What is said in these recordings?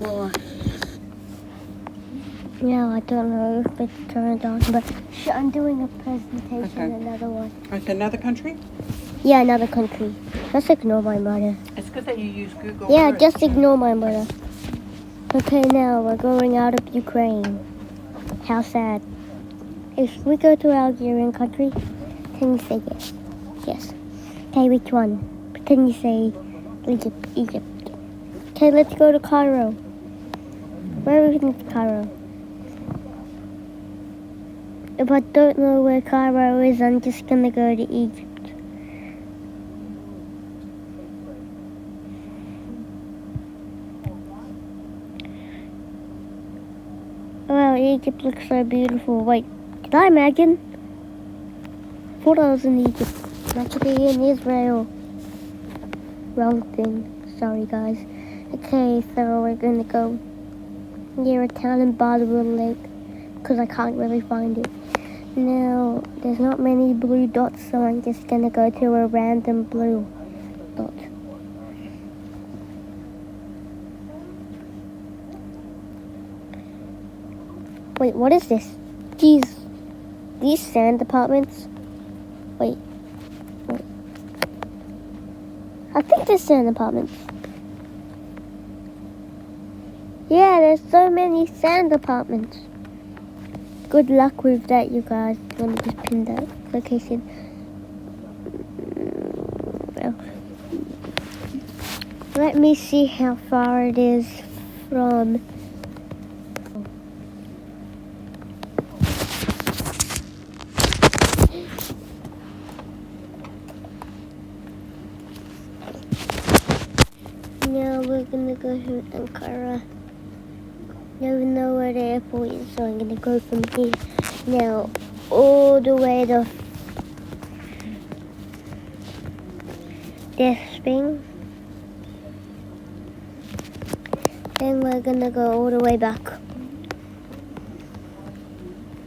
Well, Yeah, I don't know if it's turned on, but I'm doing a presentation, Okay. another one. like another country? Yeah, another country. Just ignore my mother. It's good that you use Google Yeah, Earth. just ignore my mother. Okay, now we're going out of Ukraine. How sad. If we go to Algerian country, can you say yes? Yes. Okay, which one? Can you say Egypt? Egypt. Okay, let's go to Cairo. Where are we going to Cairo? If I don't know where Cairo is, I'm just gonna go to Egypt. Wow, Egypt looks so beautiful. Wait, did I imagine? Thought I was in Egypt. I'm actually in Israel. Wrong thing. Sorry, guys. Okay, so we're gonna go near a town in Boswell Lake because I can't really find it. Now, there's not many blue dots, so I'm just gonna go to a random blue dot. Wait, what is this? These sand apartments? Wait. I think they're sand apartments. Yeah, there's so many sand apartments. Good luck with that, you guys. Let me just pin that location. Well, let me see how far it is from. Now we're gonna go to Ankara. Never know where the airport is, so I'm gonna go from here. Now, all the way to this thing. Then we're gonna go all the way back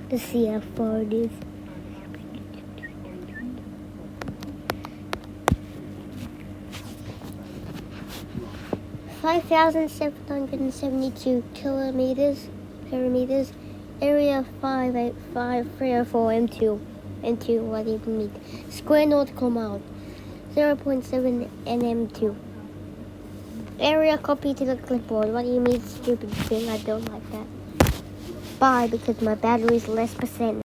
to see how far it is. (5,772 perimeters, area 585,304 M2, what do you mean? Square nautical mile, 0.7 nm2. Area copy to the clipboard, what do you mean, stupid thing? I don't like that. Bye, because my battery's less percent.